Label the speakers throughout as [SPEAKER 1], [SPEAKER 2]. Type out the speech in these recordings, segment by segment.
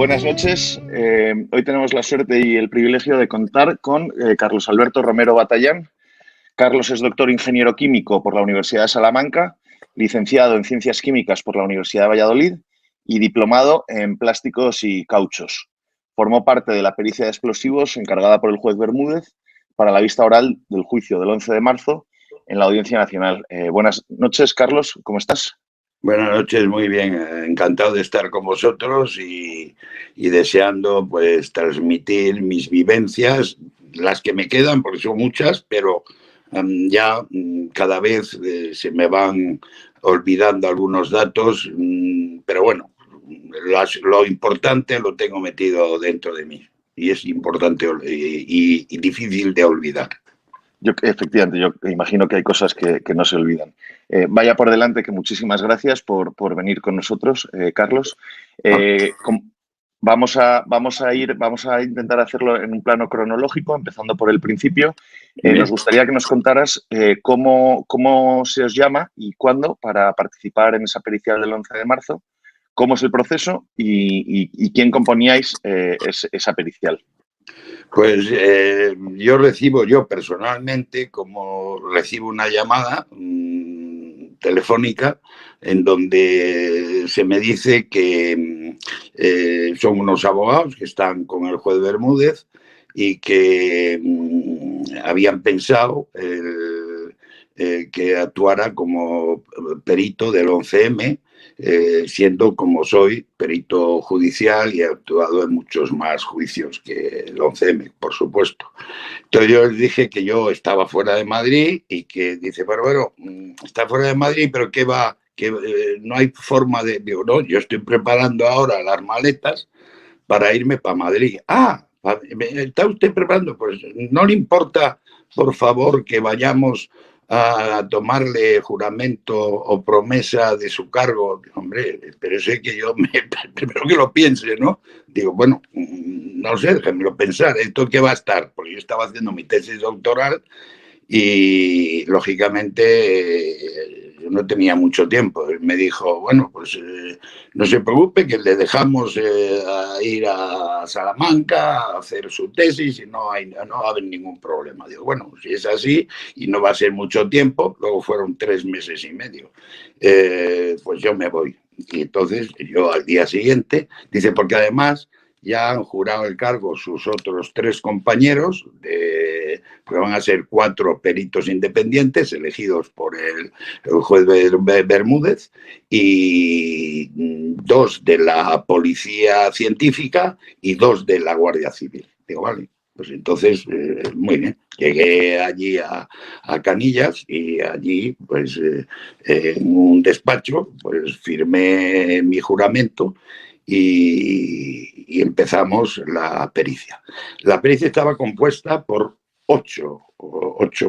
[SPEAKER 1] Buenas noches. Hoy tenemos la suerte y el privilegio de contar con Carlos Alberto Romero Batallán. Carlos es doctor ingeniero químico por la Universidad de Salamanca, licenciado en Ciencias Químicas por la Universidad de Valladolid y diplomado en Plásticos y Cauchos. Formó parte de la pericia de explosivos encargada por el juez Bermúdez para la vista oral del juicio del 11 de marzo en la Audiencia Nacional. Buenas noches, Carlos. ¿Cómo estás?
[SPEAKER 2] Buenas noches, muy bien. Encantado de estar con vosotros y deseando pues transmitir mis vivencias, las que me quedan, porque son muchas, pero ya cada vez se me van olvidando algunos datos, pero bueno, lo importante lo tengo metido dentro de mí y es importante y difícil de olvidar.
[SPEAKER 1] Efectivamente, yo imagino que hay cosas que no se olvidan. Vaya por delante que muchísimas gracias por venir con nosotros, Carlos. Vamos a intentar hacerlo en un plano cronológico, empezando por el principio. Nos gustaría que nos contaras cómo se os llama y cuándo para participar en esa pericial del 11 de marzo, cómo es el proceso y quién componíais esa pericial.
[SPEAKER 2] Pues yo personalmente, como recibo una llamada telefónica en donde se me dice que son unos abogados que están con el juez Bermúdez y que habían pensado que actuara como perito del 11M, siendo como soy perito judicial y he actuado en muchos más juicios que el 11M, por supuesto. Entonces yo les dije que yo estaba fuera de Madrid y que dice, bueno, está fuera de Madrid, pero ¿qué va? Que no hay forma de... Digo, no, yo estoy preparando ahora las maletas para irme para Madrid. Ah, ¿está usted preparando? Pues no le importa, por favor, que vayamos a tomarle juramento o promesa de su cargo. Hombre, pero sé que primero que lo piense, ¿no? Digo, bueno, no sé, déjenmelo pensar, ¿esto qué va a estar? Porque yo estaba haciendo mi tesis doctoral y, lógicamente, yo no tenía mucho tiempo. Él me dijo, bueno, pues no se preocupe, que le dejamos ir a Salamanca a hacer su tesis y no va a haber ningún problema. Digo, bueno, si es así y no va a ser mucho tiempo, luego fueron 3 meses y medio, pues yo me voy. Y entonces yo al día siguiente, dice, porque además ya han jurado el cargo sus otros 3 compañeros, porque van a ser 4 peritos independientes elegidos por el juez Bermúdez y 2 de la Policía Científica y 2 de la Guardia Civil. Digo, vale, pues entonces, muy bien. Llegué allí a Canillas y allí, pues, en un despacho, pues firmé mi juramento y empezamos la pericia. La pericia estaba compuesta por 8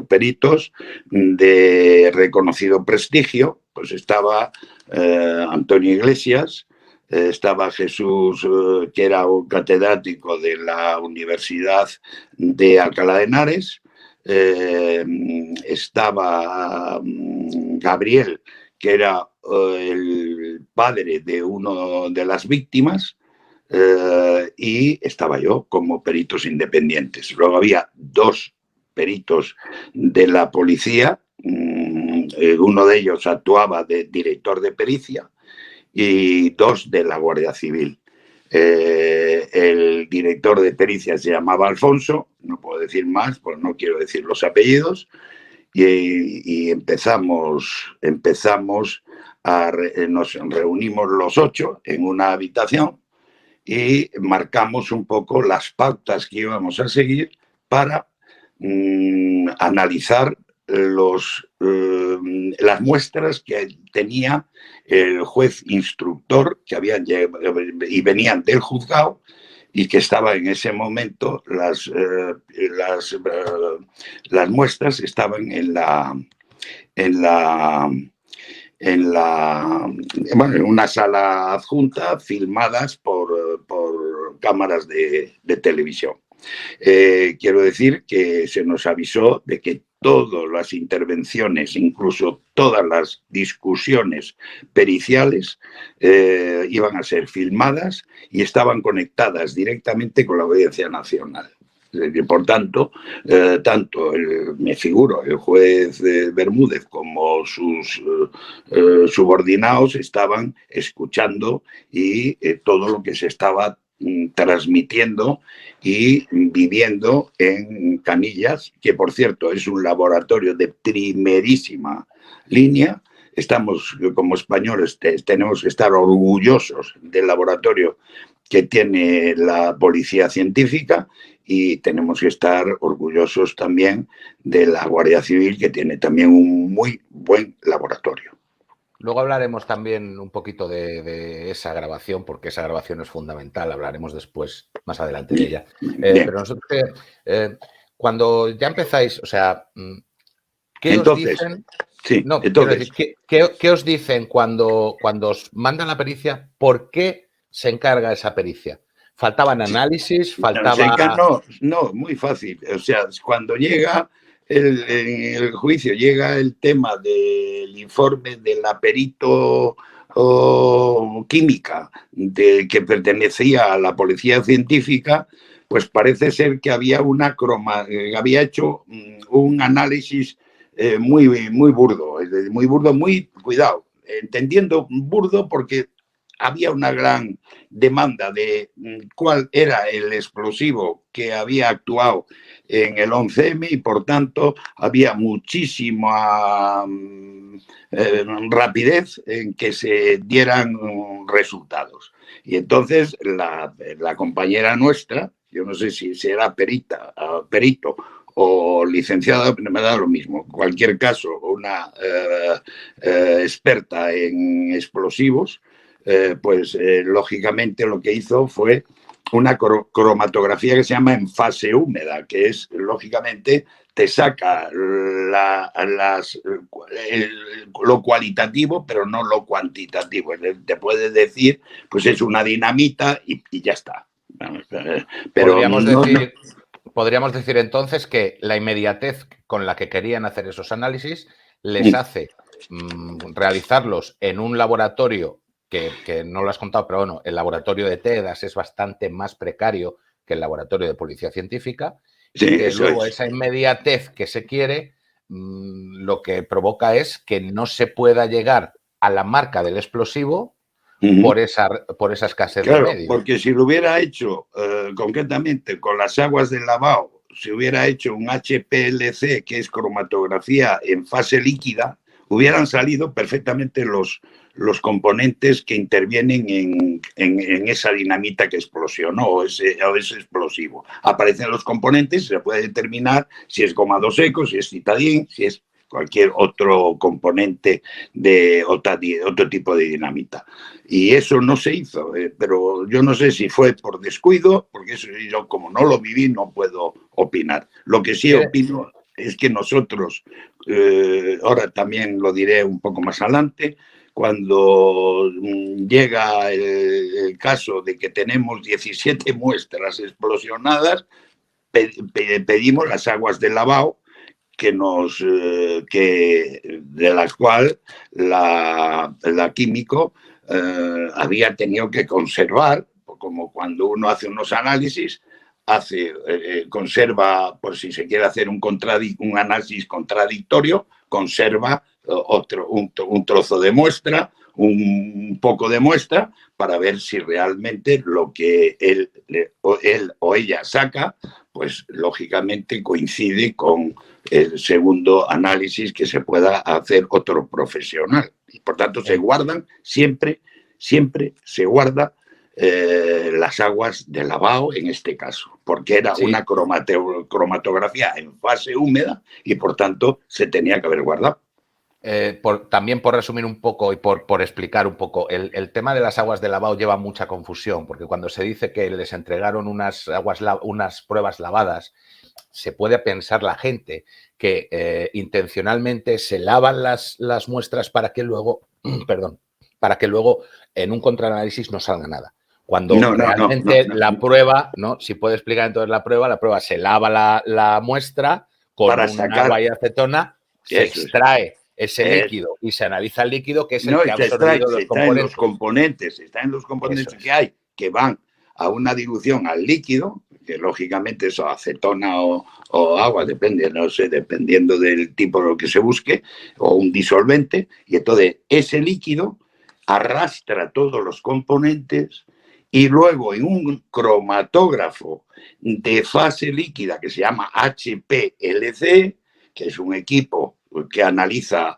[SPEAKER 2] peritos de reconocido prestigio. Pues estaba Antonio Iglesias, estaba Jesús, que era un catedrático de la Universidad de Alcalá de Henares, estaba Gabriel, que era el padre de una de las víctimas, y estaba yo como peritos independientes. Luego había 2 peritos de la policía, uno de ellos actuaba de director de pericia y 2 de la Guardia Civil. El director de pericia se llamaba Alfonso, no puedo decir más, pues no quiero decir los apellidos, y empezamos nos reunimos los 8 en una habitación y marcamos un poco las pautas que íbamos a seguir para analizar las muestras que tenía el juez instructor que habían llegado y venían del juzgado y que estaba en ese momento, las muestras estaban en una sala adjunta, filmadas por cámaras de televisión. Quiero decir que se nos avisó de que todas las intervenciones, incluso todas las discusiones periciales, iban a ser filmadas y estaban conectadas directamente con la Audiencia Nacional. Por tanto, me figuro, el juez Bermúdez como sus subordinados estaban escuchando y todo lo que se estaba transmitiendo y viviendo en Canillas, que por cierto es un laboratorio de primerísima línea. Estamos, como españoles, tenemos que estar orgullosos del laboratorio que tiene la Policía Científica y tenemos que estar orgullosos también de la Guardia Civil, que tiene también un muy buen laboratorio.
[SPEAKER 3] Luego hablaremos también un poquito de esa grabación, porque esa grabación es fundamental. Hablaremos después, más adelante de ella. Pero nosotros, cuando ya empezáis, o sea, ¿qué os dicen?
[SPEAKER 2] Sí,
[SPEAKER 3] no,
[SPEAKER 2] entonces,
[SPEAKER 3] decir, ¿qué os dicen cuando os mandan la pericia? ¿Por qué se encarga esa pericia? ¿Faltaban análisis? ¿Faltaba...?
[SPEAKER 2] No, muy fácil. O sea, cuando llega el juicio, llega el tema del informe de la perito química que pertenecía a la Policía Científica, pues parece ser que había había hecho un análisis muy burdo, muy cuidado, entendiendo burdo porque había una gran demanda de cuál era el explosivo que había actuado en el 11M y, por tanto, había muchísima rapidez en que se dieran resultados. Y entonces la compañera nuestra, yo no sé si será perito o licenciada, me da lo mismo. En cualquier caso, una experta en explosivos, pues lógicamente lo que hizo fue una cromatografía que se llama en fase húmeda, que es, lógicamente, te saca lo cualitativo, pero no lo cuantitativo. Te puede decir, pues es una dinamita y ya está. Pero
[SPEAKER 3] podríamos decir entonces que la inmediatez con la que querían hacer esos análisis les hace realizarlos en un laboratorio que no lo has contado, pero bueno, el laboratorio de TEDAS es bastante más precario que el laboratorio de Policía Científica, y que luego esa inmediatez que se quiere lo que provoca es que no se pueda llegar a la marca del explosivo por esa escasez de medios.
[SPEAKER 2] Porque si lo hubiera hecho concretamente con las aguas del lavado, si hubiera hecho un HPLC, que es cromatografía en fase líquida, hubieran salido perfectamente los componentes que intervienen en esa dinamita que explosionó o ese explosivo. Aparecen los componentes, se puede determinar si es goma 2 seco, si es citadín, si es cualquier otro componente de otro tipo de dinamita. Y eso no se hizo, pero yo no sé si fue por descuido, porque eso yo como no lo viví no puedo opinar. Lo que sí opino es que nosotros, ahora también lo diré un poco más adelante, cuando llega el caso de que tenemos 17 muestras explosionadas, pedimos las aguas de lavado, de las cuales la químico había tenido que conservar, como cuando uno hace unos análisis, conserva, por si se quiere hacer un análisis contradictorio, conserva un trozo de muestra, un poco de muestra, para ver si realmente lo que él o ella saca, pues lógicamente coincide con el segundo análisis que se pueda hacer otro profesional. Y por tanto se guardan, siempre se guarda las aguas de lavado en este caso, porque era una cromatografía en fase húmeda y por tanto se tenía que haber guardado.
[SPEAKER 3] También por resumir un poco y por explicar un poco, el tema de las aguas de lavado lleva mucha confusión, porque cuando se dice que les entregaron unas pruebas lavadas, se puede pensar la gente que intencionalmente se lavan las muestras para que luego, en un contraanálisis no salga nada. Cuando realmente la prueba, ¿no? Si puede explicar entonces la prueba se lava la muestra con
[SPEAKER 2] para
[SPEAKER 3] un
[SPEAKER 2] sacar
[SPEAKER 3] agua y acetona, se
[SPEAKER 2] eso es.
[SPEAKER 3] extrae ese líquido y se analiza el líquido, que es el
[SPEAKER 2] No,
[SPEAKER 3] que ha absorbido los
[SPEAKER 2] está en los
[SPEAKER 3] componentes.
[SPEAKER 2] componentes, está en los componentes
[SPEAKER 3] Eso
[SPEAKER 2] que
[SPEAKER 3] es.
[SPEAKER 2] hay, que van a una dilución al líquido, que lógicamente eso, acetona o agua, depende, no sé, dependiendo del tipo de lo que se busque, o un disolvente, y entonces ese líquido arrastra todos los componentes y luego en un cromatógrafo de fase líquida que se llama HPLC, que es un equipo que analiza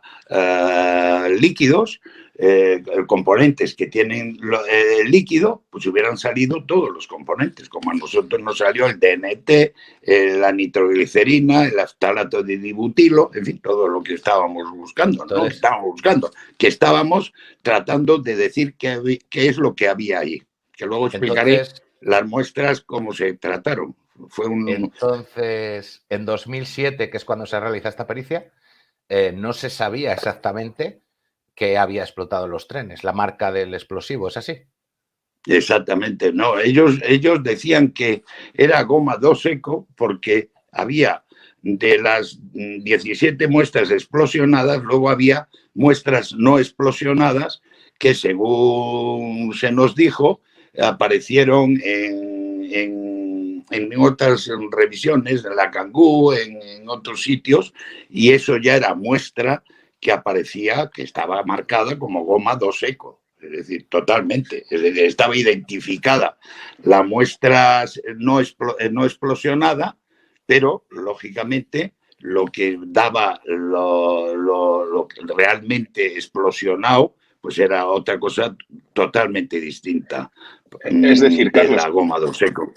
[SPEAKER 2] líquidos, componentes que tienen líquido, pues hubieran salido todos los componentes, como a nosotros nos salió el DNT, la nitroglicerina, el aftalato de dibutilo, en fin, todo lo que estábamos buscando,
[SPEAKER 3] Entonces,
[SPEAKER 2] que estábamos tratando de decir qué es lo que había ahí, que luego explicaré las muestras cómo se trataron.
[SPEAKER 3] Entonces, en 2007, que es cuando se realiza esta pericia, no se sabía exactamente que había explotado los trenes, la marca del explosivo, ¿es así?
[SPEAKER 2] Exactamente, no. Ellos decían que era goma 2 eco porque había de las 17 muestras explosionadas, luego había muestras no explosionadas que, según se nos dijo, aparecieron en otras revisiones, en la Cangú, en otros sitios, y eso ya era muestra que aparecía, que estaba marcada como goma 2 eco. Es decir, totalmente. Es decir, estaba identificada la muestra no explosionada, pero lógicamente lo que daba lo realmente explosionado, pues era otra cosa totalmente distinta.
[SPEAKER 1] Es decir,
[SPEAKER 2] de
[SPEAKER 1] Carlos,
[SPEAKER 2] la goma 2 eco.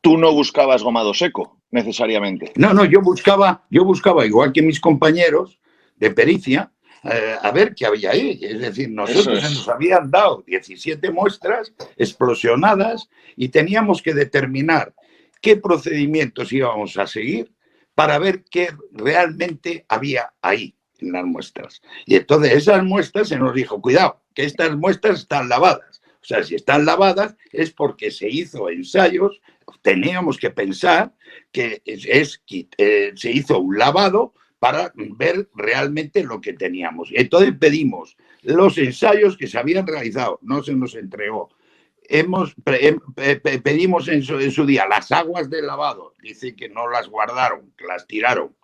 [SPEAKER 1] Tú no buscabas goma 2 eco, necesariamente.
[SPEAKER 2] No, yo buscaba, igual que mis compañeros de pericia, a ver qué había ahí. Es decir, nosotros se nos habían dado 17 muestras explosionadas y teníamos que determinar qué procedimientos íbamos a seguir para ver qué realmente había ahí en las muestras. Y entonces esas muestras se nos dijo, cuidado, que estas muestras están lavadas. O sea, si están lavadas es porque se hizo ensayos, teníamos que pensar que se hizo un lavado para ver realmente lo que teníamos. Entonces pedimos los ensayos que se habían realizado, no se nos entregó. Pedimos en su día las aguas de lavado, dice que no las guardaron, que las tiraron.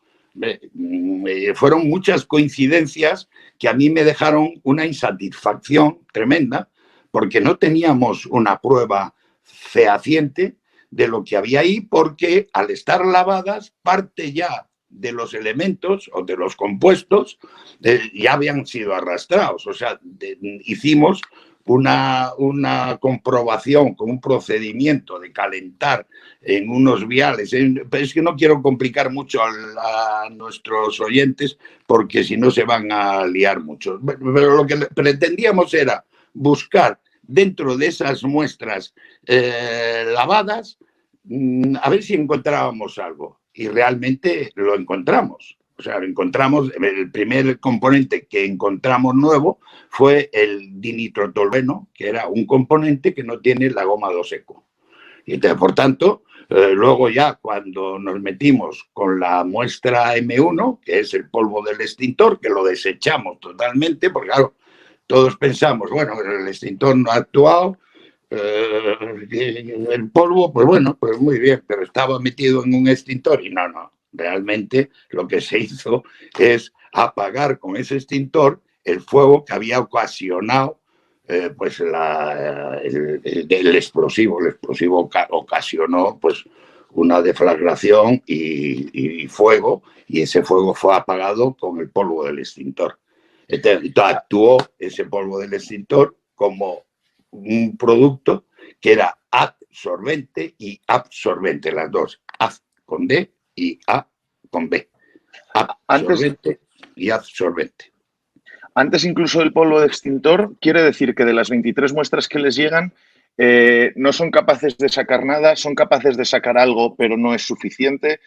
[SPEAKER 2] Fueron muchas coincidencias que a mí me dejaron una insatisfacción tremenda, porque no teníamos una prueba fehaciente de lo que había ahí, porque al estar lavadas, parte ya de los elementos o de los compuestos ya habían sido arrastrados. O sea, hicimos una comprobación con un procedimiento de calentar en unos viales. Es que no quiero complicar mucho a nuestros oyentes porque si no se van a liar mucho. Pero lo que pretendíamos era buscar dentro de esas muestras lavadas, a ver si encontrábamos algo. Y realmente lo encontramos. O sea, encontramos, el primer componente que encontramos nuevo fue el dinitrotolueno, que era un componente que no tiene la goma 2 eco. Y entonces, por tanto, luego ya cuando nos metimos con la muestra M1, que es el polvo del extintor, que lo desechamos totalmente, porque claro, todos pensamos, bueno, el extintor no ha actuado, el polvo, pues bueno, pues muy bien, pero estaba metido en un extintor y no, realmente lo que se hizo es apagar con ese extintor el fuego que había ocasionado pues el explosivo. El explosivo ocasionó pues una deflagración y fuego, y ese fuego fue apagado con el polvo del extintor. Entonces, actuó ese polvo del extintor como un producto que era adsorbente y absorbente, las dos, A con D y A con B. Absorbente y absorbente.
[SPEAKER 1] Antes incluso del polvo de extintor, quiere decir que de las 23 muestras que les llegan, no son capaces de sacar nada, son capaces de sacar algo, pero no es suficiente,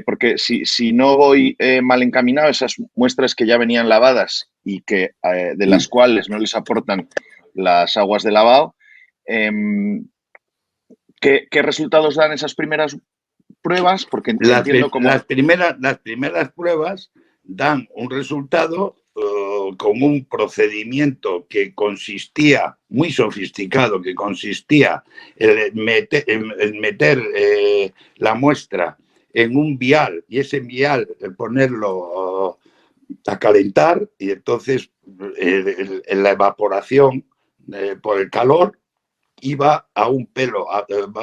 [SPEAKER 1] porque si no voy mal encaminado, esas muestras que ya venían lavadas y que de las cuales no les aportan las aguas de lavado, ¿qué resultados dan esas primeras pruebas? Porque entiendo como...
[SPEAKER 2] Las primeras pruebas dan un resultado con un procedimiento que consistía, muy sofisticado, que consistía en meter la muestra en un vial y ese vial ponerlo a calentar y entonces la evaporación por el calor iba a un pelo,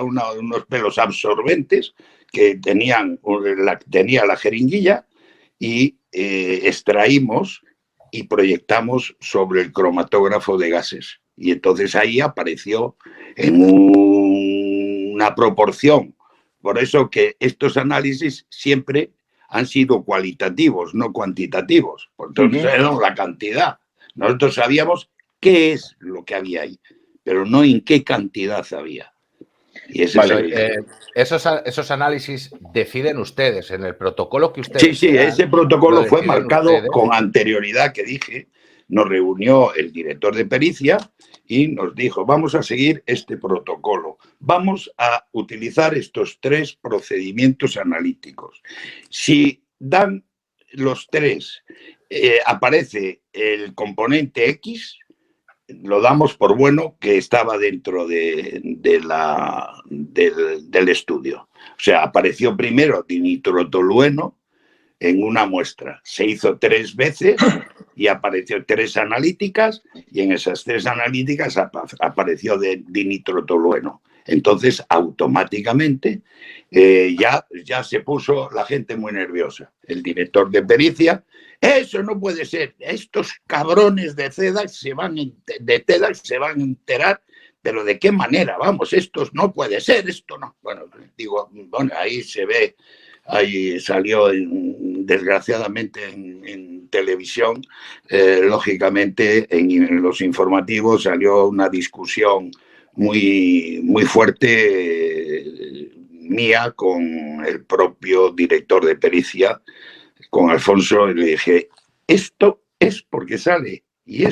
[SPEAKER 2] unos pelos absorbentes que tenía la jeringuilla y extraímos y proyectamos sobre el cromatógrafo de gases. Y entonces ahí apareció en una proporción. Por eso que estos análisis siempre han sido cualitativos, no cuantitativos. Entonces era la cantidad. Nosotros sabíamos qué es lo que había ahí, pero no en qué cantidad había. Y ese
[SPEAKER 3] esos análisis deciden ustedes en el protocolo que ustedes...
[SPEAKER 2] Sí, ese protocolo fue marcado
[SPEAKER 3] ustedes
[SPEAKER 2] con anterioridad, que dije, nos reunió el director de pericia y nos dijo, vamos a seguir este protocolo, vamos a utilizar estos 3 procedimientos analíticos. Si dan los 3, aparece el componente X, lo damos por bueno que estaba dentro del estudio. O sea, apareció primero dinitrotolueno en una muestra. Se hizo 3 veces y apareció 3 analíticas y en esas 3 analíticas apareció dinitrotolueno. Entonces, automáticamente ya se puso la gente muy nerviosa. El director de pericia, eso no puede ser, estos cabrones de TEDx se van a enterar, pero ¿de qué manera? Vamos, esto no puede ser, esto no. Bueno, ahí se ve, ahí salió desgraciadamente en televisión, lógicamente en los informativos salió una discusión muy fuerte mía con el propio director de pericia, con Alfonso, y le dije, esto es porque sale, y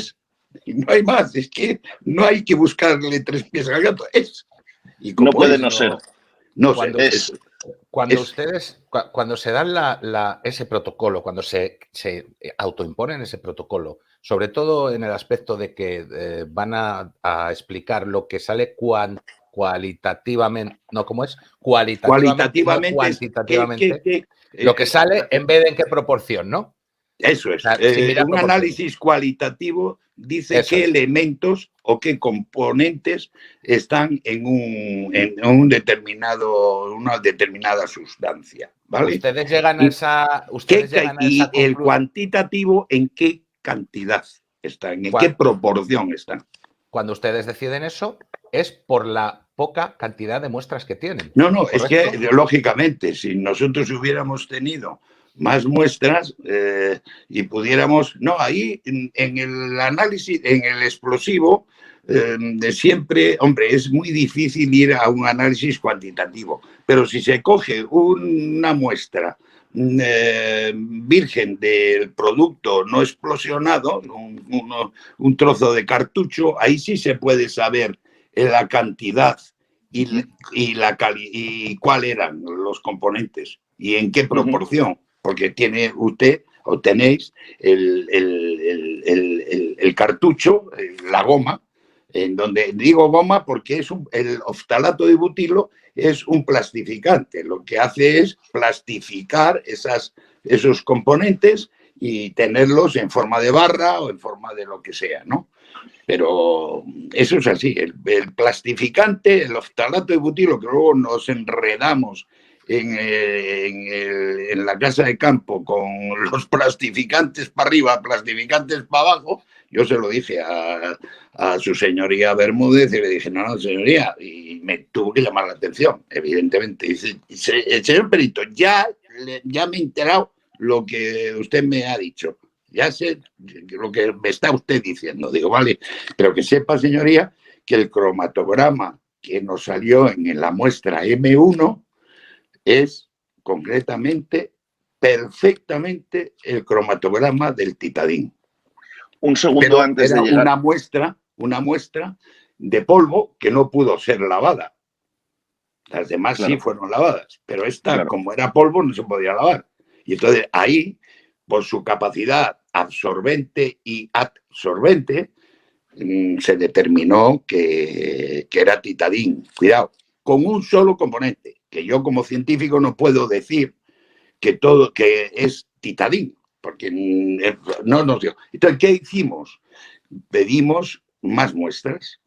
[SPEAKER 2] no hay más, es que no hay que buscarle 3 pies al gato, y
[SPEAKER 1] no puede no ser.
[SPEAKER 2] No
[SPEAKER 3] sé. Cuando se dan ese protocolo, cuando se autoimponen ese protocolo, sobre todo en el aspecto de que van a explicar lo que sale cualitativamente, no, ¿cómo es? Cualitativamente, no cuantitativamente. Lo que sale en vez de en qué proporción, ¿no?
[SPEAKER 2] Eso es. Un análisis cualitativo dice qué elementos o qué componentes están en una determinada sustancia. ¿Vale?
[SPEAKER 3] Ustedes llegan a esa conclusión.
[SPEAKER 2] El cuantitativo, ¿en qué cantidad están? ¿En qué proporción están?
[SPEAKER 3] Cuando ustedes deciden eso, es por la poca cantidad de muestras que tienen.
[SPEAKER 2] No, es que, lógicamente, si nosotros hubiéramos tenido más muestras y pudiéramos... No, ahí en el análisis, en el explosivo, de siempre, hombre, es muy difícil ir a un análisis cuantitativo, pero si se coge una muestra virgen del producto no explosionado, un trozo de cartucho, ahí sí se puede saber la cantidad y cuál eran los componentes y en qué proporción, porque tiene usted o tenéis el cartucho, la goma, en donde digo goma porque el oftalato de butilo es un plastificante, lo que hace es plastificar esos componentes y tenerlos en forma de barra o en forma de lo que sea, ¿no? Pero eso es así, el plastificante, el oftalato de butilo, que luego nos enredamos en la casa de campo con los plastificantes para arriba, plastificantes para abajo. Yo se lo dije a su señoría Bermúdez y le dije, no, señoría, y me tuvo que llamar la atención, evidentemente. Y dice, señor perito, ya me he enterado lo que usted me ha dicho. Ya sé lo que me está usted diciendo. Digo, vale, pero que sepa, señoría, que el cromatograma que nos salió en la muestra M1 es concretamente, perfectamente, el cromatograma del titadín.
[SPEAKER 1] Un segundo
[SPEAKER 2] pero
[SPEAKER 1] antes
[SPEAKER 2] era
[SPEAKER 1] de llegar.
[SPEAKER 2] Una muestra de polvo que no pudo ser lavada. Las demás
[SPEAKER 1] Claro.
[SPEAKER 2] sí fueron lavadas, pero esta,
[SPEAKER 1] Claro.
[SPEAKER 2] como era polvo, no se podía lavar. Y entonces ahí, por su capacidad absorbente y adsorbente, se determinó que era titadín. Cuidado, con un solo componente, que yo como científico no puedo decir que es titadín, porque no nos dio. Entonces, ¿qué hicimos? Pedimos más muestras.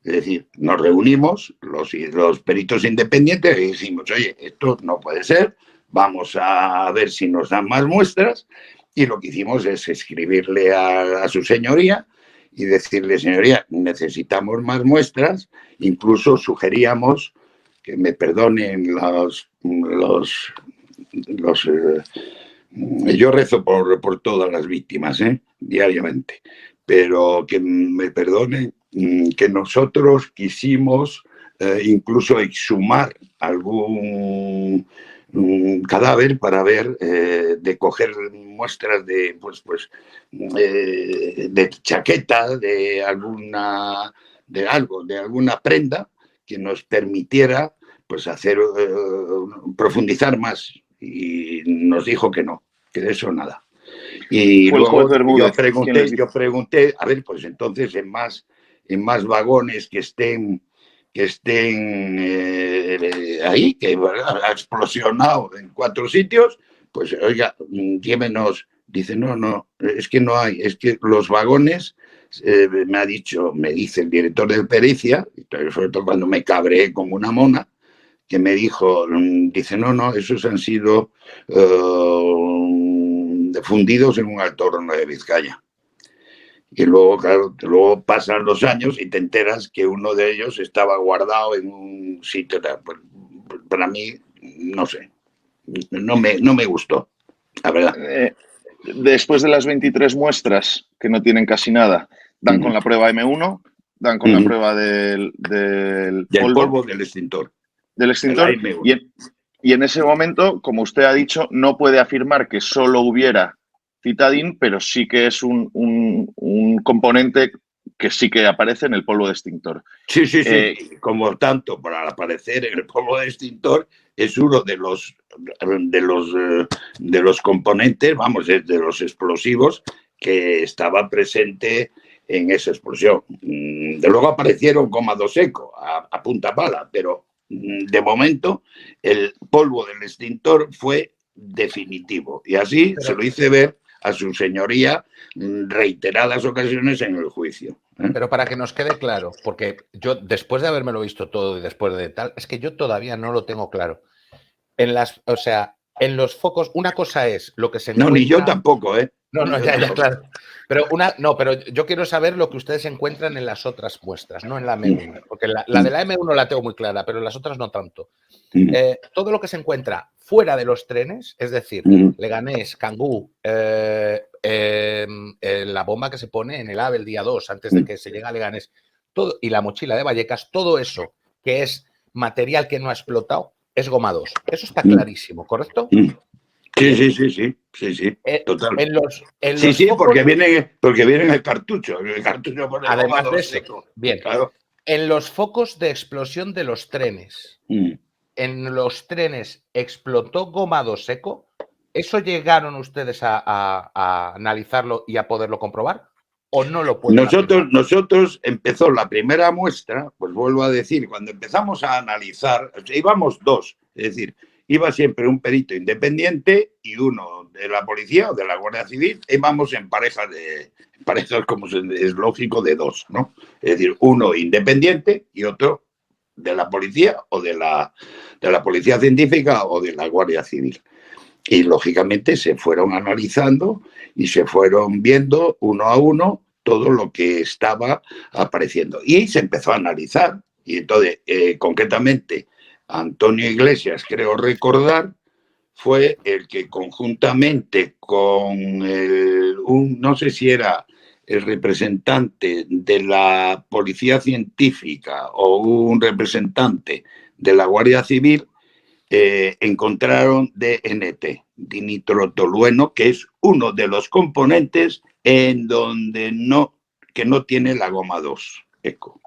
[SPEAKER 2] Es decir, nos reunimos los peritos independientes y decimos, oye, esto no puede ser, vamos a ver si nos dan más muestras. Y lo que hicimos es escribirle a su señoría y decirle, señoría, necesitamos más muestras. Incluso sugeríamos, que me perdonen yo rezo por todas las víctimas, diariamente, pero que me perdonen que nosotros quisimos incluso exhumar algún cadáver para ver, de coger muestras de, de chaqueta, de alguna prenda que nos permitiera pues hacer profundizar más, y nos dijo que no, que de eso nada. Y
[SPEAKER 1] Fue el juez
[SPEAKER 2] luego
[SPEAKER 1] Bermúdez quien les dijo.
[SPEAKER 2] yo pregunté, a ver, pues entonces en más vagones que estén ahí, que ha explosionado en 4 sitios, pues oiga, llévenos. Dice, no, es que no hay, es que los vagones, me dice el director de pericia, sobre todo cuando me cabreé como una mona, que me dijo, dice, no, esos han sido fundidos en un alto horno de Vizcaya. Y luego, claro, luego pasan los años y te enteras que uno de ellos estaba guardado en un sitio. Para mí, no sé, no me gustó, la verdad.
[SPEAKER 1] Después de las 23 muestras, que no tienen casi nada, dan con la prueba M1, dan con la prueba del
[SPEAKER 2] polvo del extintor.
[SPEAKER 1] Del extintor. Y en ese momento, como usted ha dicho, no puede afirmar que solo hubiera citadín, pero sí que es un componente que sí que aparece en el polvo de extintor.
[SPEAKER 2] Sí. Como tanto, para aparecer en el polvo de extintor, es uno de los componentes, vamos, de los explosivos que estaba presente en esa explosión. De luego aparecieron gomado seco a punta pala, pero de momento el polvo del extintor fue definitivo. Y así se lo hice ver a su señoría reiteradas ocasiones en el juicio.
[SPEAKER 3] Pero para que nos quede claro, porque yo después de habérmelo visto todo y después de tal, es que yo todavía no lo tengo claro. En los focos, una cosa es lo que se encuentra...
[SPEAKER 2] No, ni yo tampoco, ¿eh?
[SPEAKER 3] No, ya, claro. Pero yo quiero saber lo que ustedes encuentran en las otras muestras, no en la M1. Porque la de la M1 la tengo muy clara, pero en las otras no tanto. Todo lo que se encuentra fuera de los trenes, es decir, Leganés, Cangú, la bomba que se pone en el AVE el día 2, antes de que se llegue a Leganés, todo, y la mochila de Vallecas, todo eso que es material que no ha explotado, es goma 2. Eso está clarísimo, ¿correcto?
[SPEAKER 2] Sí, total.
[SPEAKER 3] Sí,
[SPEAKER 2] focos, porque viene en el cartucho. El cartucho pone
[SPEAKER 3] además de eso,
[SPEAKER 2] seco.
[SPEAKER 3] bien.
[SPEAKER 2] Claro.
[SPEAKER 3] En los focos de explosión de los trenes, en los trenes explotó gomado seco. ¿Eso llegaron ustedes a analizarlo y a poderlo comprobar? ¿O no lo pueden
[SPEAKER 2] Nosotros empezó la primera muestra, pues vuelvo a decir, cuando empezamos a analizar, íbamos 2, es decir, iba siempre un perito independiente y uno de la policía o de la Guardia Civil, íbamos en parejas, como es lógico, de 2, ¿no? Es decir, uno independiente y otro de la policía o de la policía científica o de la Guardia Civil. Y lógicamente se fueron analizando y se fueron viendo uno a uno todo lo que estaba apareciendo. Y se empezó a analizar. Y entonces, concretamente, Antonio Iglesias, creo recordar, fue el que conjuntamente con no sé si era el representante de la Policía Científica o un representante de la Guardia Civil, encontraron DNT, dinitrotolueno, que es uno de los componentes que no tiene la goma 2 eco.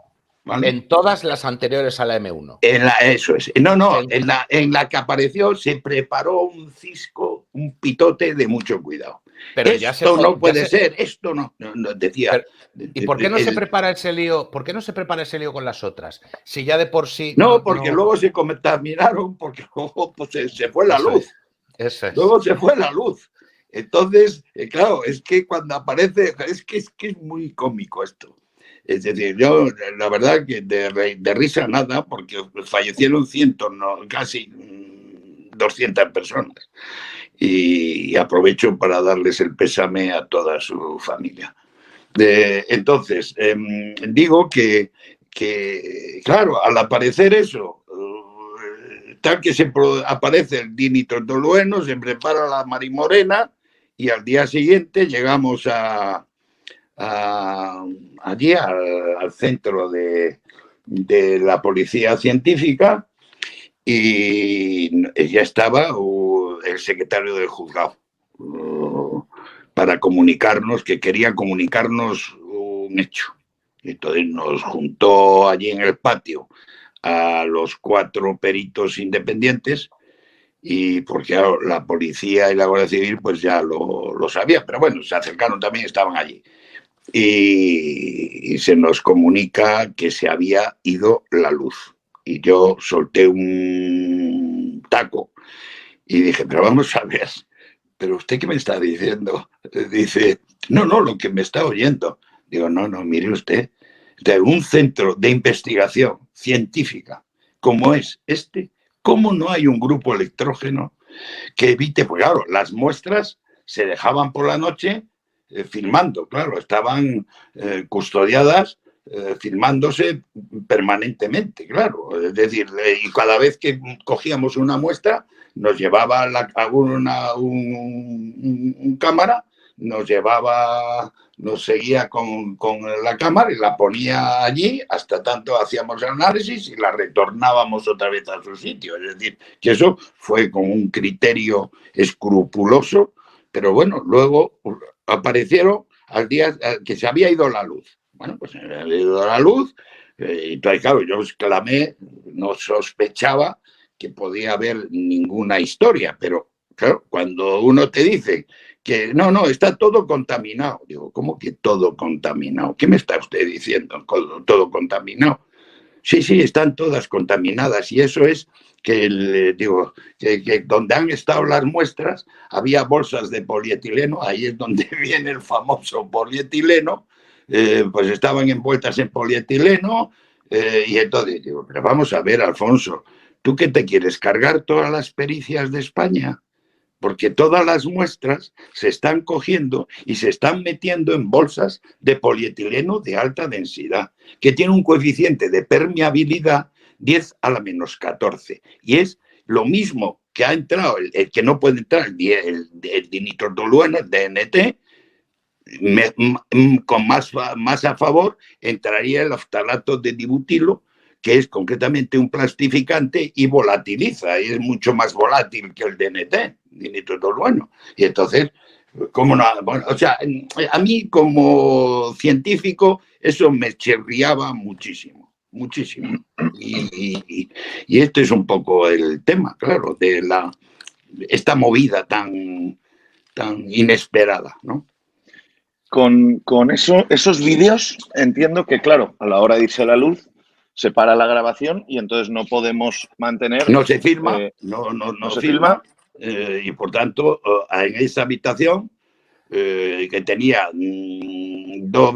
[SPEAKER 2] ¿vale?
[SPEAKER 3] En todas las anteriores a la M1.
[SPEAKER 2] Eso es. No, en la que apareció se preparó un cisco, un pitote de mucho cuidado.
[SPEAKER 3] Pero
[SPEAKER 2] esto no puede ser, esto no, decía.
[SPEAKER 3] Pero, ¿y por qué no se prepara ese lío? ¿Por qué no se prepara ese lío con las otras? Si ya de por sí.
[SPEAKER 2] No, porque luego se contaminaron, porque luego pues, se fue la luz.
[SPEAKER 3] Eso es.
[SPEAKER 2] Luego se fue la luz. Entonces, claro, es que cuando aparece, es que es muy cómico esto. Es decir, yo la verdad que de risa nada, porque fallecieron casi 200 personas. Y aprovecho para darles el pésame a toda su familia. Entonces, digo que, claro, al aparecer eso, tal que aparece el dinitrotolueno, se prepara la marimorena y al día siguiente llegamos allí al centro de la policía científica y ya estaba el secretario del juzgado para comunicarnos, que quería comunicarnos un hecho. Entonces nos juntó allí en el patio a los 4 peritos independientes y porque la policía y la Guardia Civil pues ya lo sabían, pero bueno, se acercaron también, estaban allí. Y se nos comunica que se había ido la luz. Y yo solté un taco y dije, pero vamos a ver, ¿pero usted qué me está diciendo? Dice, no, lo que me está oyendo. Digo, no, mire usted, de un centro de investigación científica como es este, ¿cómo no hay un grupo electrógeno que evite? Pues claro, las muestras se dejaban por la noche filmando, claro, estaban custodiadas, filmándose permanentemente, claro. Es decir, y cada vez que cogíamos una muestra, nos llevaba un cámara, nos seguía con la cámara y la ponía allí, hasta tanto hacíamos el análisis y la retornábamos otra vez a su sitio. Es decir, que eso fue con un criterio escrupuloso, pero bueno, luego aparecieron al día que se había ido la luz. Bueno, pues se había ido la luz, y entonces, claro, yo exclamé, no sospechaba que podía haber ninguna historia, pero claro, cuando uno te dice que no, está todo contaminado, digo, ¿cómo que todo contaminado? ¿Qué me está usted diciendo? ¿Todo contaminado? Sí, están todas contaminadas y eso es que donde han estado las muestras había bolsas de polietileno, ahí es donde viene el famoso polietileno, pues estaban envueltas en polietileno y entonces digo, pero vamos a ver, Alfonso, ¿tú qué te quieres cargar todas las pericias de España? Porque todas las muestras se están cogiendo y se están metiendo en bolsas de polietileno de alta densidad, que tiene un coeficiente de permeabilidad 10 a la menos 14. Y es lo mismo que ha entrado, el que no puede entrar, el dinitrotolueno, el DNT, con más a favor entraría el oftalato de dibutilo, que es concretamente un plastificante y volatiliza, y es mucho más volátil que el DNT, dinitrotolueno. Y entonces, ¿cómo no? Bueno, o sea, a mí como científico eso me chirriaba muchísimo. Y este es un poco el tema, claro, de esta movida tan inesperada, ¿no?
[SPEAKER 1] Con esos vídeos entiendo que, claro, a la hora de irse a la luz, se para la grabación y entonces no podemos mantener...
[SPEAKER 2] No se filma, no se filma. Y por tanto, en esa habitación que tenía dos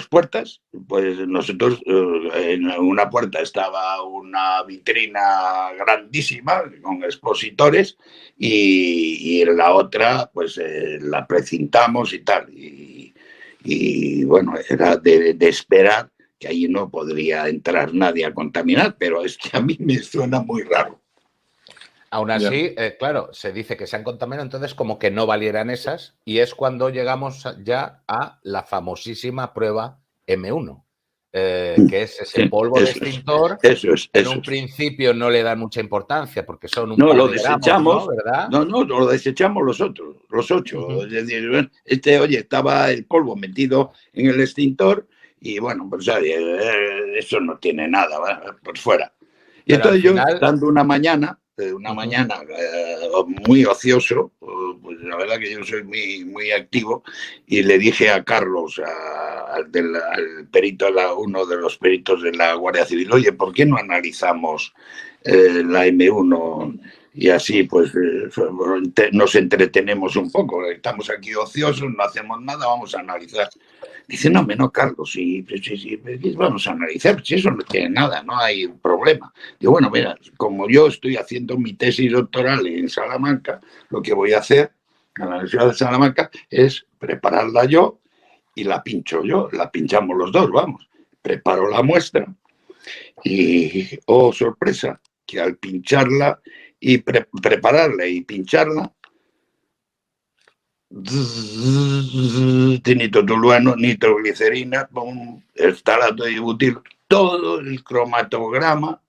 [SPEAKER 2] puertas, pues nosotros en una puerta estaba una vitrina grandísima con expositores y en la otra pues la precintamos y tal. Y bueno, era de esperar que ahí no podría entrar nadie a contaminar, pero es que a mí me suena muy raro.
[SPEAKER 3] Aún así, claro, se dice que se han contaminado, entonces como que no valieran esas, y es cuando llegamos ya a la famosísima prueba M1, que es ese polvo de extintor. En un principio no le dan mucha importancia porque son un par de gramos, ¿no? ¿Verdad?
[SPEAKER 2] No, lo desechamos los 8. Es decir, oye, estaba el polvo metido en el extintor y bueno, pues eso no tiene nada, ¿va? Pues fuera. Y
[SPEAKER 3] Pero al
[SPEAKER 2] entonces yo,
[SPEAKER 3] final,
[SPEAKER 2] estando una mañana muy ocioso, pues la verdad que yo soy muy activo, y le dije a Carlos, al perito, uno de los peritos de la Guardia Civil, oye, ¿por qué no analizamos la M1 y así pues nos entretenemos un poco? Estamos aquí ociosos, no hacemos nada, vamos a analizar. Dice, no, menos Carlos, sí, vamos a analizar, si eso no tiene nada, no hay problema. Digo, bueno, mira, como yo estoy haciendo mi tesis doctoral en Salamanca, lo que voy a hacer en la Universidad de Salamanca es prepararla yo y la pincho yo, la pinchamos los dos, vamos. Preparo la muestra y, oh, sorpresa, que al pincharla y prepararla y pincharla, nitrotolueno, nitroglicerina, estalato de butil, todo el cromatograma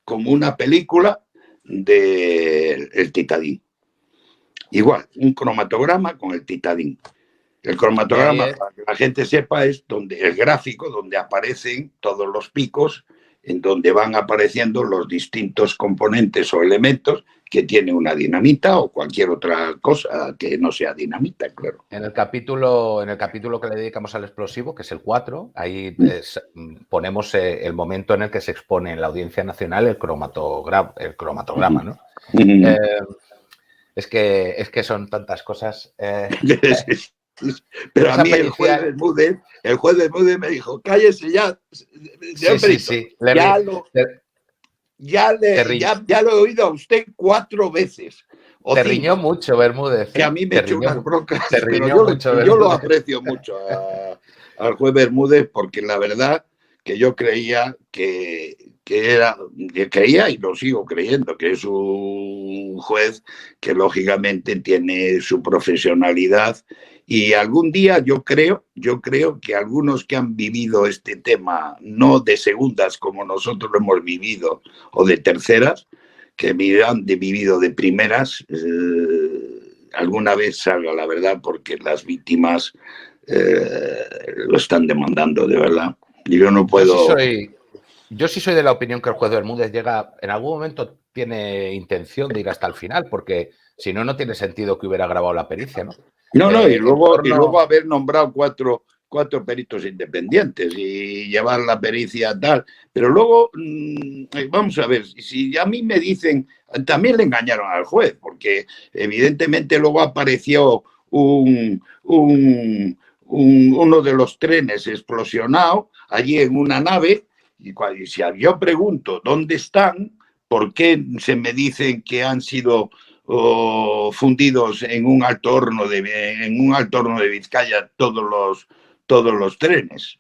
[SPEAKER 2] como una película del titadín. Igual, un cromatograma con el titadín. El cromatograma, para que la gente sepa, es donde el gráfico donde aparecen todos los picos, en donde van apareciendo los distintos componentes o elementos que tiene una dinamita o cualquier otra cosa que no sea dinamita, claro.
[SPEAKER 3] En el capítulo que le dedicamos al explosivo, que es el 4, ahí ponemos el momento en el que se expone en la Audiencia Nacional el cromatograma, ¿no? Es que son tantas cosas.
[SPEAKER 2] Pero a mí el juez de Múdez me dijo, cállese ya.
[SPEAKER 3] Sí.
[SPEAKER 2] Ya lo he oído a usted 4 veces.
[SPEAKER 3] Te riñó mucho Bermúdez.
[SPEAKER 2] Que a mí me echó unas broncas, pero yo lo aprecio mucho al juez Bermúdez, porque la verdad que yo creía creía y lo sigo creyendo, que es un juez que lógicamente tiene su profesionalidad, y algún día yo creo que algunos que han vivido este tema, no de segundas como nosotros lo hemos vivido, o de terceras, que han vivido de primeras, alguna vez salga la verdad, porque las víctimas lo están demandando de verdad. Y yo no puedo...
[SPEAKER 3] Yo sí soy de la opinión que el juez Bermúdez llega, en algún momento tiene intención de ir hasta el final, porque si no, no tiene sentido que hubiera grabado la pericia, ¿no?
[SPEAKER 2] Y luego haber nombrado cuatro peritos independientes y llevar la pericia tal. Pero luego, vamos a ver, si a mí me dicen, también le engañaron al juez, porque evidentemente luego apareció uno de los trenes explosionado allí en una nave, y si yo pregunto dónde están, ¿por qué se me dicen que han sido fundidos en un alto horno de Vizcaya todos los trenes,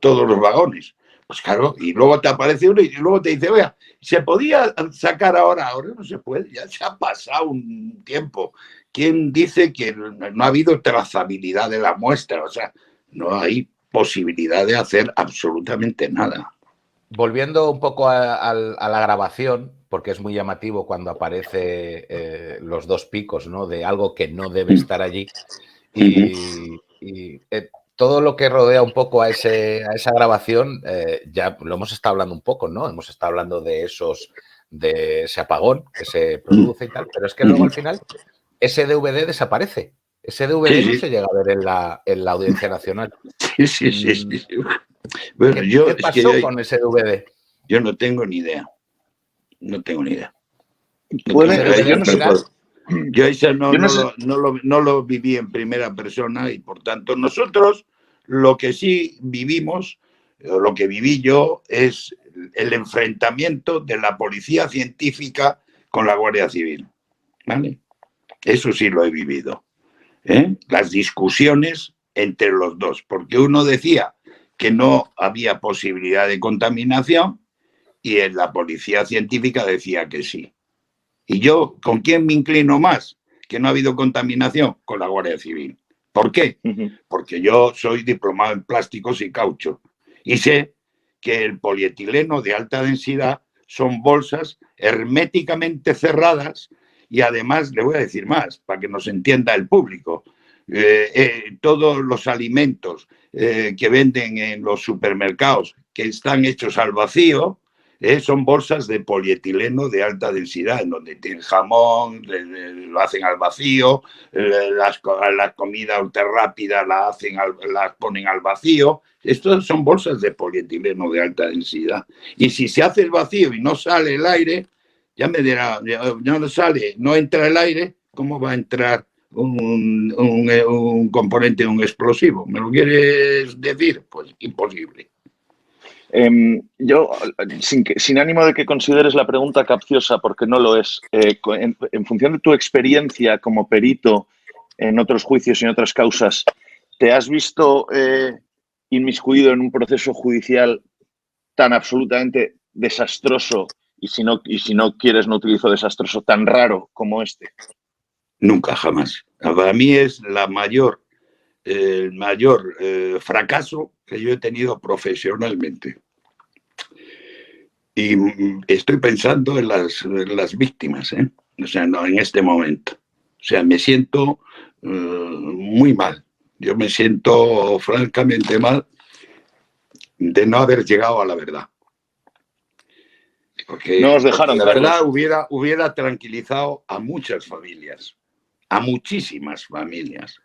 [SPEAKER 2] todos los vagones? Pues claro, y luego te aparece uno y luego te dice, oiga, ¿se podía sacar ahora? Ahora no se puede, ya se ha pasado un tiempo. ¿Quién dice que no ha habido trazabilidad de la muestra? O sea, no hay posibilidad de hacer absolutamente nada.
[SPEAKER 3] Volviendo un poco a la grabación, porque es muy llamativo cuando aparece los dos picos, ¿no? De algo que no debe estar allí. Y todo lo que rodea un poco a esa grabación, ya lo hemos estado hablando un poco, ¿no? Hemos estado hablando de ese apagón que se produce y tal, pero es que luego al final ese DVD desaparece. Ese DVD no se llega a ver en la Audiencia Nacional.
[SPEAKER 2] Sí. Bueno,
[SPEAKER 3] ¿Qué pasó con ese DVD?
[SPEAKER 2] Yo no tengo ni idea. Yo eso no lo viví en primera persona, y por tanto nosotros lo que sí vivimos, o lo que viví yo, es el enfrentamiento de la policía científica con la Guardia Civil, ¿vale? Eso sí lo he vivido, las discusiones entre los dos, porque uno decía que no había posibilidad de contaminación y en la policía científica decía que sí. Y yo, ¿con quién me inclino más? Que no ha habido contaminación, con la Guardia Civil. ¿Por qué? Porque yo soy diplomado en plásticos y caucho y sé que el polietileno de alta densidad son bolsas herméticamente cerradas, y además le voy a decir más, para que nos entienda el público. todos los alimentos que venden en los supermercados que están hechos al vacío, son bolsas de polietileno de alta densidad, en donde tienen jamón, lo hacen al vacío, la comida ultra rápida las ponen al vacío. Estas son bolsas de polietileno de alta densidad. Y si se hace el vacío y no sale el aire, ya me dirá, no entra el aire, ¿cómo va a entrar un componente, un explosivo? ¿Me lo quieres decir? Pues imposible.
[SPEAKER 1] Yo, sin ánimo de que consideres la pregunta capciosa, porque no lo es, en función de tu experiencia como perito en otros juicios y en otras causas, ¿te has visto inmiscuido en un proceso judicial tan absolutamente desastroso y si no quieres, no utilizo desastroso, tan raro como este?
[SPEAKER 2] Nunca, jamás. Para mí es el mayor fracaso que yo he tenido profesionalmente. Y estoy pensando en las víctimas, o sea, no en este momento. O sea, me siento muy mal. Yo me siento francamente mal de no haber llegado a la verdad. Porque
[SPEAKER 1] no os dejaron,
[SPEAKER 2] la verdad hubiera tranquilizado a muchas familias, a muchísimas familias.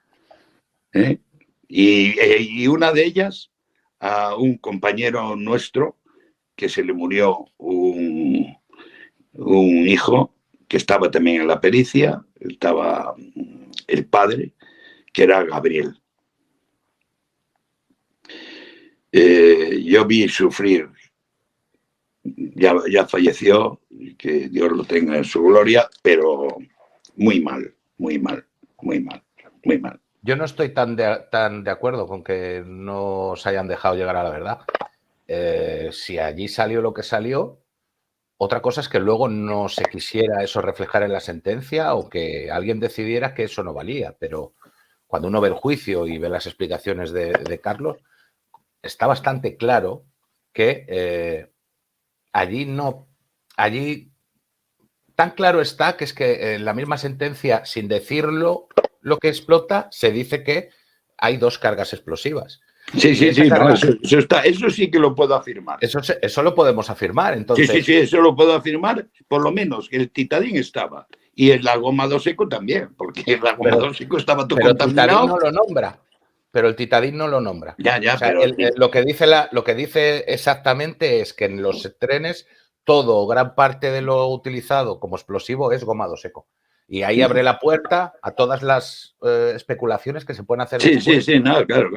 [SPEAKER 2] Y una de ellas, a un compañero nuestro, que se le murió un hijo que estaba también en la pericia, estaba el padre, que era Gabriel. Yo vi sufrir, ya falleció, que Dios lo tenga en su gloria, pero muy mal, muy mal, muy mal, muy mal.
[SPEAKER 3] Yo no estoy tan de acuerdo con que no se hayan dejado llegar a la verdad. Si allí salió lo que salió, otra cosa es que luego no se quisiera eso reflejar en la sentencia o que alguien decidiera que eso no valía. Pero cuando uno ve el juicio y ve las explicaciones de Carlos, está bastante claro que allí tan claro está que es que en la misma sentencia, sin decirlo lo que explota, se dice que hay 2 cargas explosivas.
[SPEAKER 2] Sí, no, eso sí que lo puedo afirmar.
[SPEAKER 3] Eso lo podemos afirmar, entonces.
[SPEAKER 2] Sí, eso lo puedo afirmar, por lo menos que el titadín estaba. Y el agomado seco también, porque el agomado seco estaba todo contaminado.
[SPEAKER 3] El titadín no lo nombra. Pero el titadín no lo nombra.
[SPEAKER 2] Ya,
[SPEAKER 3] o sea,
[SPEAKER 2] pero
[SPEAKER 3] lo que dice exactamente es que en los trenes todo o gran parte de lo utilizado como explosivo es gomado seco. Y ahí abre la puerta a todas las especulaciones que se pueden hacer.
[SPEAKER 2] Sí, no, claro.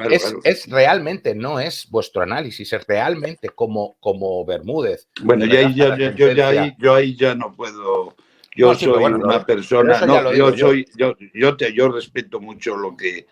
[SPEAKER 3] Es realmente, no es vuestro análisis, es realmente como Bermúdez.
[SPEAKER 2] Bueno, yo ahí ya no puedo. Yo soy una persona. No, yo respeto mucho lo que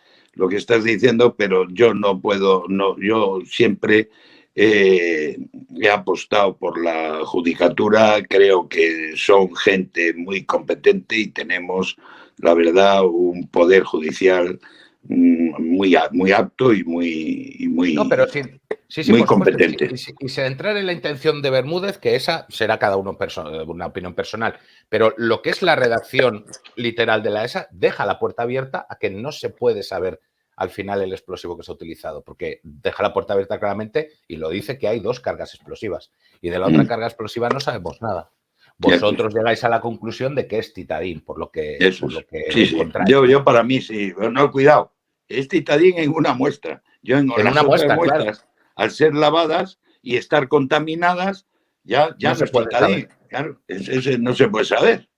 [SPEAKER 2] estás diciendo, pero yo no puedo. No, yo siempre he apostado por la judicatura. Creo que son gente muy competente y tenemos, la verdad, un poder judicial muy apto y muy
[SPEAKER 3] no, pero sí,
[SPEAKER 2] muy competente.
[SPEAKER 3] Y sin entrar en la intención de Bermúdez, que esa será cada uno una opinión personal, pero lo que es la redacción literal de la ESA deja la puerta abierta a que no se puede saber al final el explosivo que se ha utilizado, porque deja la puerta abierta claramente y lo dice que hay 2 cargas explosivas y de la otra carga explosiva no sabemos nada. Vosotros llegáis a la conclusión de que es titadín, por lo que
[SPEAKER 2] encontráis. Yo para mí sí, no, cuidado, es titadín en una muestra. Yo en las otras muestras, claro, al ser lavadas y estar contaminadas, ya no se puede saber. Claro, ese no se puede saber.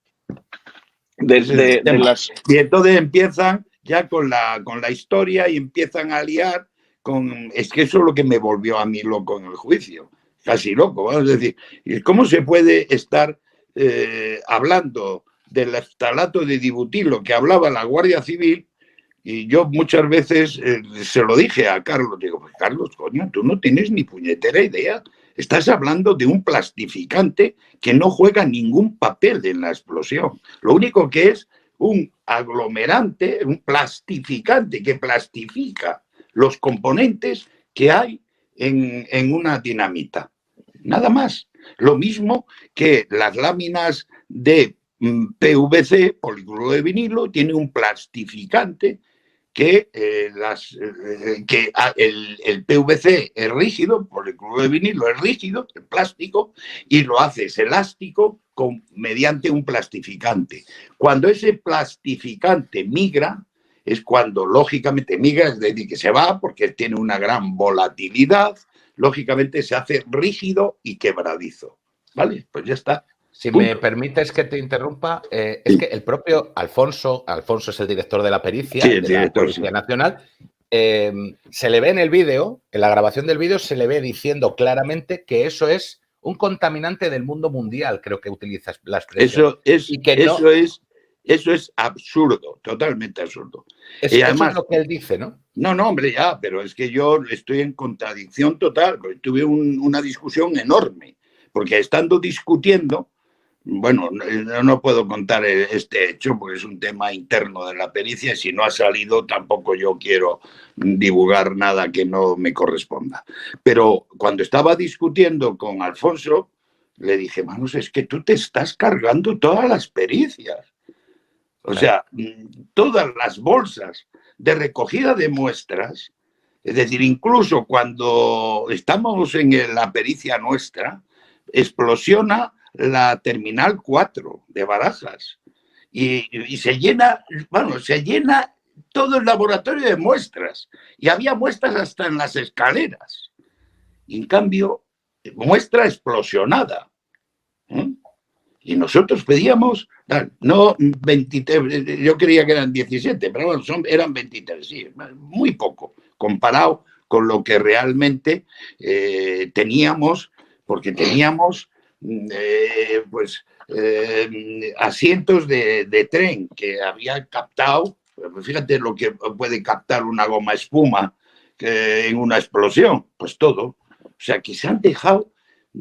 [SPEAKER 2] Y entonces empiezan ya con la historia y empiezan a liar con... Es que eso es lo que me volvió a mí loco en el juicio. Casi loco, vamos a decir. ¿Cómo se puede estar hablando del ftalato de dibutilo que hablaba la Guardia Civil? Y yo muchas veces se lo dije a Carlos, digo, pues Carlos, coño, tú no tienes ni puñetera idea. Estás hablando de un plastificante que no juega ningún papel en la explosión. Lo único que es un aglomerante, un plastificante que plastifica los componentes que hay en una dinamita. Nada más. Lo mismo que las láminas de PVC, polícloro de vinilo, tiene un plastificante que, el PVC es rígido, por el cloruro de vinilo es rígido, el plástico, y lo haces elástico mediante un plastificante. Cuando ese plastificante migra, es cuando lógicamente migra, es decir, que se va porque tiene una gran volatilidad, lógicamente se hace rígido y quebradizo. ¿Vale? Pues ya está.
[SPEAKER 3] Si me permites que te interrumpa, es que el propio Alfonso es el director de la pericia, de la Policía Nacional, se le ve en el vídeo, en la grabación del vídeo, se le ve diciendo claramente que eso es un contaminante del mundo mundial, creo que utilizas la expresión.
[SPEAKER 2] Eso es absurdo, totalmente absurdo.
[SPEAKER 3] Y además, eso es lo que él dice, ¿no?
[SPEAKER 2] No, hombre, ya, pero es que yo estoy en contradicción total, porque tuve una discusión enorme, porque estando discutiendo, bueno, no puedo contar este hecho porque es un tema interno de la pericia y si no ha salido tampoco yo quiero divulgar nada que no me corresponda. Pero cuando estaba discutiendo con Alfonso, le dije, Manos, es que tú te estás cargando todas las pericias. O sea, todas las bolsas de recogida de muestras, es decir, incluso cuando estamos en la pericia nuestra, explosiona la Terminal 4 de Barajas y se llena todo el laboratorio de muestras y había muestras hasta en las escaleras. Y en cambio, muestra explosionada. Y nosotros pedíamos, no 23, yo creía que eran 17, pero bueno, eran 23, sí, muy poco, comparado con lo que realmente teníamos, porque teníamos asientos de tren que había captado, fíjate lo que puede captar una goma espuma en una explosión, pues todo. O sea, que se han dejado.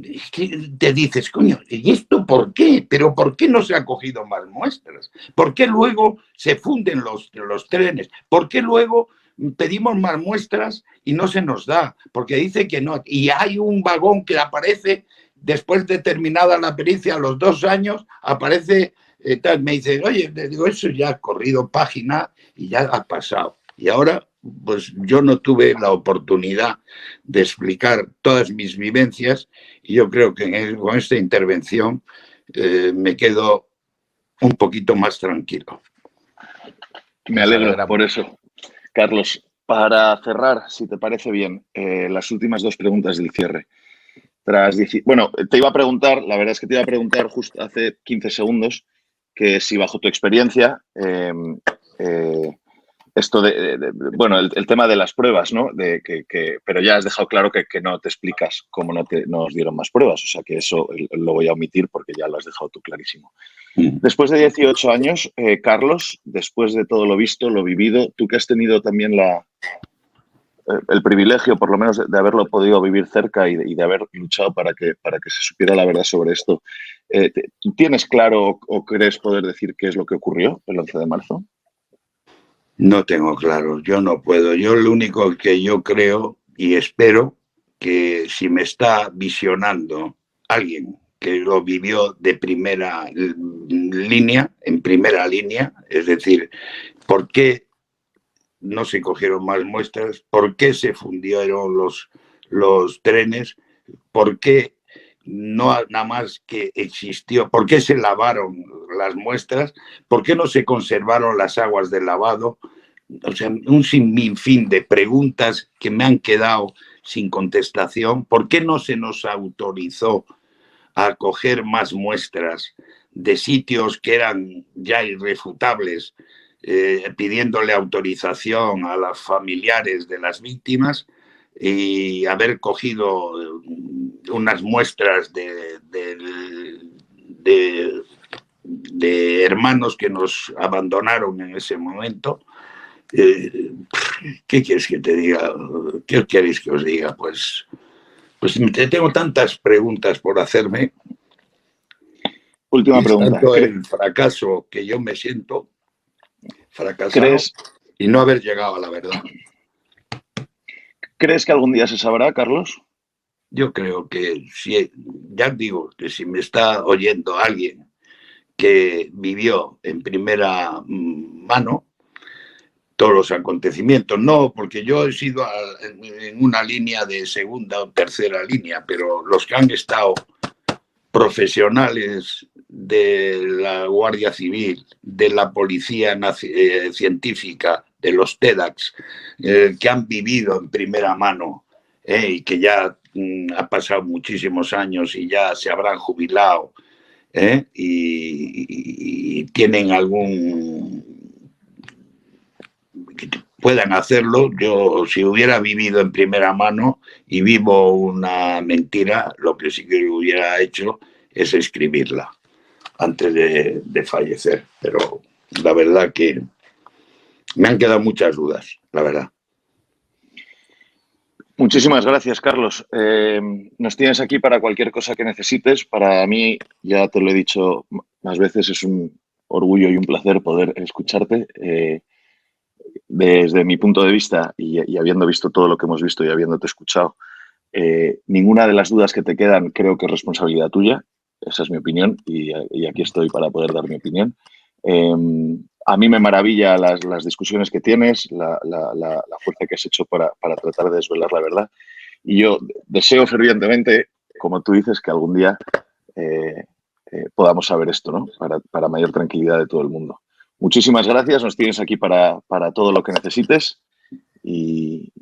[SPEAKER 2] Es que te dices, coño, ¿y esto por qué? ¿Pero por qué no se han cogido más muestras? ¿Por qué luego se funden los trenes? ¿Por qué luego pedimos más muestras y no se nos da? Porque dice que no. Y hay un vagón que aparece después de terminada la pericia, a los 2 años, aparece tal. Me dice, oye, le digo, eso ya ha corrido página y ya ha pasado. Y ahora, pues yo no tuve la oportunidad de explicar todas mis vivencias y yo creo que con esta intervención me quedo un poquito más tranquilo.
[SPEAKER 1] Me alegro por eso. Carlos, para cerrar, si te parece bien, las últimas 2 preguntas del cierre. Bueno, te iba a preguntar, la verdad es que te iba a preguntar justo hace 15 segundos, que si bajo tu experiencia, esto bueno, el tema de las pruebas, ¿no? Pero ya has dejado claro que no te explicas cómo no os dieron más pruebas, o sea que eso lo voy a omitir porque ya lo has dejado tú clarísimo. Después de 18 años, Carlos, después de todo lo visto, lo vivido, tú que has tenido también el privilegio, por lo menos, de haberlo podido vivir cerca y de haber luchado para que se supiera la verdad sobre esto, ¿tú tienes claro o crees poder decir qué es lo que ocurrió el 11 de marzo?
[SPEAKER 2] No tengo claro, yo no puedo. Yo lo único que yo creo y espero que si me está visionando alguien que lo vivió de primera línea, en primera línea, es decir, ¿por qué no se cogieron más muestras? ¿Por qué se fundieron los trenes? ¿Por qué no nada más que existió? ¿Por qué se lavaron las muestras? ¿Por qué no se conservaron las aguas de lavado? O sea, un sinfín de preguntas que me han quedado sin contestación. ¿Por qué no se nos autorizó a coger más muestras de sitios que eran ya irrefutables, pidiéndole autorización a los familiares de las víctimas y haber cogido unas muestras de hermanos que nos abandonaron en ese momento? ¿Qué quieres que te diga? ¿Qué queréis que os diga? Pues tengo tantas preguntas por hacerme.
[SPEAKER 1] Última pregunta.
[SPEAKER 2] Tanto el fracaso que yo me siento fracasado y no haber llegado a la verdad.
[SPEAKER 1] ¿Crees que algún día se sabrá, Carlos?
[SPEAKER 2] Yo creo que ya digo que si me está oyendo alguien que vivió en primera mano, todos los acontecimientos. No, porque yo he sido en una línea de segunda o tercera línea, pero los que han estado profesionales de la Guardia Civil, de la Policía Científica, de los TEDx, que han vivido en primera mano y que ya ha pasado muchísimos años y ya se habrán jubilado y tienen que puedan hacerlo. Yo, si hubiera vivido en primera mano y vivo una mentira, lo que sí que hubiera hecho es escribirla antes de fallecer. Pero la verdad que me han quedado muchas dudas, la verdad.
[SPEAKER 1] Muchísimas gracias, Carlos. Nos tienes aquí para cualquier cosa que necesites. Para mí, ya te lo he dicho más veces, es un orgullo y un placer poder escucharte. Desde mi punto de vista, y habiendo visto todo lo que hemos visto y habiéndote escuchado, ninguna de las dudas que te quedan creo que es responsabilidad tuya. Esa es mi opinión y aquí estoy para poder dar mi opinión. A mí me maravilla las discusiones que tienes, la fuerza que has hecho para tratar de desvelar la verdad. Y yo deseo fervientemente, como tú dices, que algún día podamos saber esto, ¿no? Para mayor tranquilidad de todo el mundo. Muchísimas gracias, nos tienes aquí para todo lo que necesites y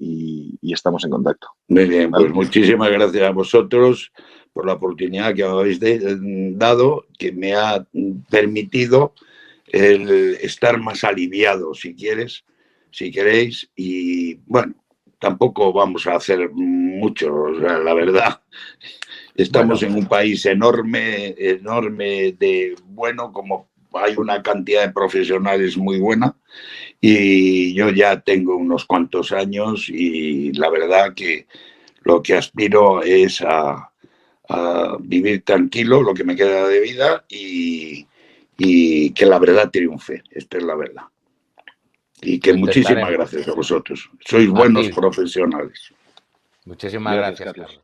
[SPEAKER 1] estamos en contacto.
[SPEAKER 2] Muy bien, ¿vale? Pues muchísimas gracias a vosotros por la oportunidad que me habéis dado, que me ha permitido el estar más aliviado, si queréis, y bueno, tampoco vamos a hacer mucho, o sea, la verdad. Estamos en un país enorme de bueno, como hay una cantidad de profesionales muy buena, y yo ya tengo unos cuantos años y la verdad que lo que aspiro es a vivir tranquilo lo que me queda de vida y que la verdad triunfe. Esta es la verdad. Y que muchísimas gracias a vosotros. Sois buenos profesionales.
[SPEAKER 3] Muchísimas gracias, Carlos.